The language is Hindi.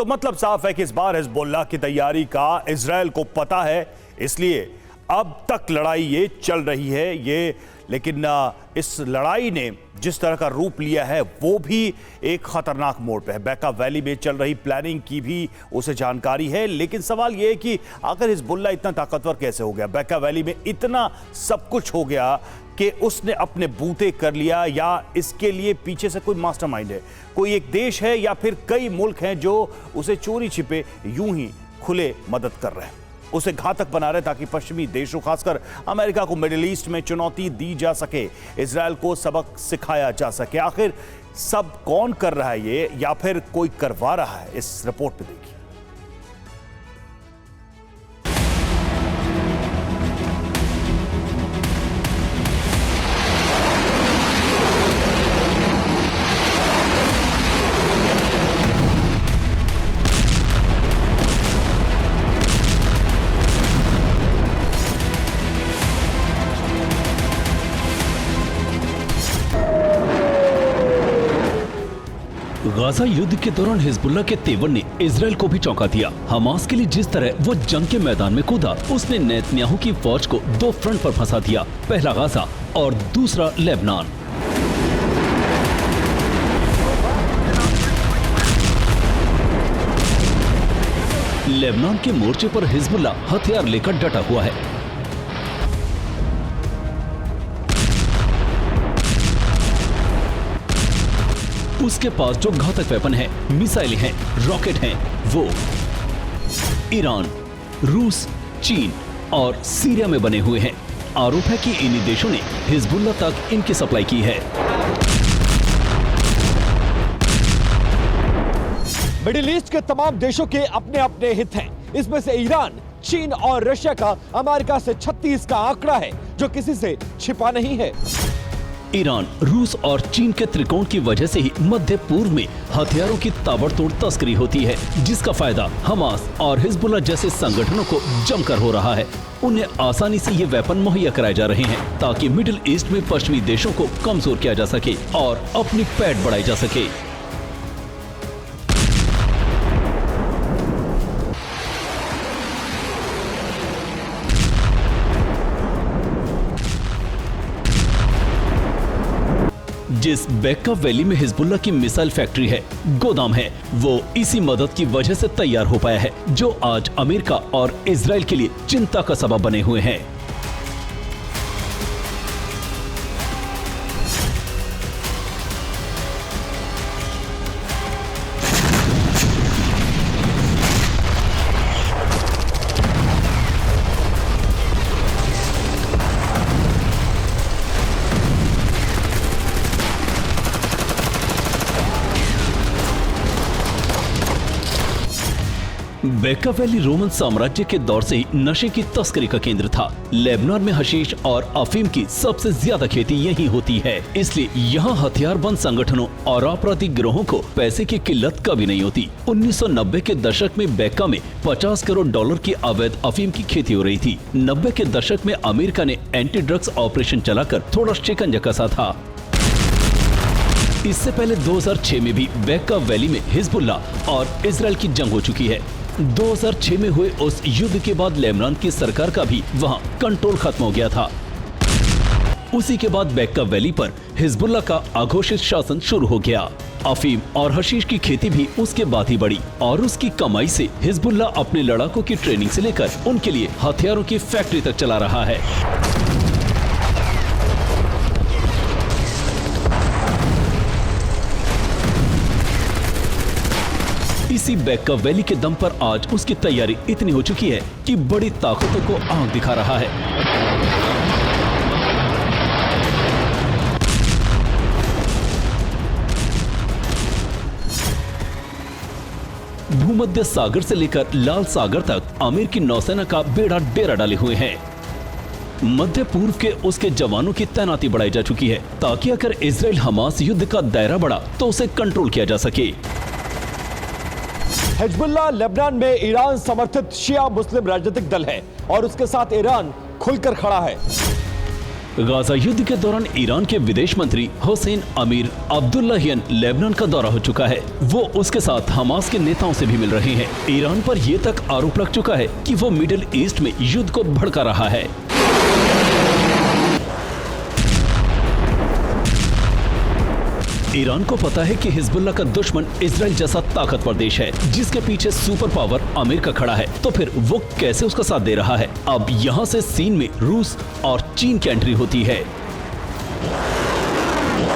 तो मतलब साफ है कि इस बार हिजबुल्लाह की तैयारी का इजराइल को पता है, इसलिए अब तक लड़ाई ये चल रही है ये। लेकिन इस लड़ाई ने जिस तरह का रूप लिया है वो भी एक खतरनाक मोड़ पे है। बेका वैली में चल रही प्लानिंग की भी उसे जानकारी है, लेकिन सवाल ये है कि आखिर हिजबुल्लाह इतना ताकतवर कैसे हो गया? बेका वैली में इतना सब कुछ हो गया कि उसने अपने बूते कर लिया, या इसके लिए पीछे से कोई मास्टरमाइंड है, कोई एक देश है, या फिर कई मुल्क हैं जो उसे चोरी छिपे यूं ही खुले मदद कर रहे हैं, उसे घातक बना रहे ताकि पश्चिमी देशों खासकर अमेरिका को मिडिल ईस्ट में चुनौती दी जा सके, इजराइल को सबक सिखाया जा सके। आखिर सब कौन कर रहा है ये, या फिर कोई करवा रहा है? इस रिपोर्ट में देखिए। गाजा युद्ध के दौरान हिजबुल्लाह के तेवर ने इजराइल को भी चौंका दिया। हमास के लिए जिस तरह वो जंग के मैदान में कूदा, उसने नेतन्याहू की फौज को दो फ्रंट पर फंसा दिया, पहला गाजा और दूसरा लेबनान। लेबनान के मोर्चे पर हिजबुल्लाह हथियार लेकर डटा हुआ है। उसके पास जो घातक वेपन है, मिसाइलें हैं, रॉकेट हैं, वो ईरान, रूस, चीन और सीरिया में बने हुए हैं। आरोप है कि इन्हीं देशों ने हिजबुल्लाह तक इनकी सप्लाई की है। मिडिल ईस्ट के तमाम देशों के अपने अपने हित हैं। इसमें से ईरान, चीन और रशिया का अमेरिका से 36 का आंकड़ा है, जो किसी से छिपा नहीं है। ईरान, रूस और चीन के त्रिकोण की वजह से ही मध्य पूर्व में हथियारों की ताबड़तोड़ तस्करी होती है, जिसका फायदा हमास और हिजबुल्लाह जैसे संगठनों को जमकर हो रहा है। उन्हें आसानी से ये वेपन मुहैया कराए जा रहे हैं ताकि मिडिल ईस्ट में पश्चिमी देशों को कमजोर किया जा सके और अपनी पैठ बढ़ाई जा सके। जिस बेका वैली में हिजबुल्लाह की मिसाइल फैक्ट्री है, गोदाम है, वो इसी मदद की वजह से तैयार हो पाया है, जो आज अमेरिका और इजराइल के लिए चिंता का सबब बने हुए हैं। बेका वैली रोमन साम्राज्य के दौर से ही नशे की तस्करी का केंद्र था। लेबनान में हशीश और अफीम की सबसे ज्यादा खेती यहीं होती है, इसलिए यहाँ हथियारबंद संगठनों और आपराधिक गिरोहों को पैसे की किल्लत कभी नहीं होती। 1990 के दशक में बेका में 50 करोड़ डॉलर की अवैध अफीम की खेती हो रही थी। 90 के दशक में अमेरिका ने एंटी ड्रग्स ऑपरेशन चलाकर थोड़ा शिकंजा कसा था। इससे पहले 2006 में भी बेका वैली में हिजबुल्लाह और इजराइल की जंग हो चुकी है। 2006 में हुए उस युद्ध के बाद लेबनान की सरकार का भी वहां कंट्रोल खत्म हो गया था। उसी के बाद बेका वैली पर हिजबुल्लाह का अघोषित शासन शुरू हो गया। अफीम और हशीश की खेती भी उसके बाद ही बढ़ी और उसकी कमाई से हिजबुल्लाह अपने लड़ाकों की ट्रेनिंग से लेकर उनके लिए हथियारों की फैक्ट्री तक चला रहा है। इसी बेका वैली के दम पर आज उसकी तैयारी इतनी हो चुकी है कि बड़ी ताकतों को आंख दिखा रहा है। भूमध्य सागर से लेकर लाल सागर तक अमेरिकी नौसेना का बेड़ा डेरा डाले हुए हैं। मध्य पूर्व के उसके जवानों की तैनाती बढ़ाई जा चुकी है ताकि अगर इजराइल हमास युद्ध का दायरा बढ़ा तो उसे कंट्रोल किया जा सके। हिजबुल्लाह लेबनान में ईरान समर्थित शिया मुस्लिम राजनीतिक दल है और उसके साथ ईरान खुलकर खड़ा है। गाजा युद्ध के दौरान ईरान के विदेश मंत्री हुसैन अमीर अब्दुल्लाहियन लेबनान का दौरा हो चुका है। वो उसके साथ हमास के नेताओं से भी मिल रहे हैं। ईरान पर यह तक आरोप लग चुका है कि वो मिडिल ईस्ट में युद्ध को भड़का रहा है। ईरान को पता है कि हिजबुल्ला का दुश्मन इजराइल जैसा ताकतवर देश है, जिसके पीछे सुपर पावर अमेरिका खड़ा है। तो फिर वो कैसे उसका साथ दे रहा है? अब यहाँ से सीन में रूस और चीन की एंट्री होती है।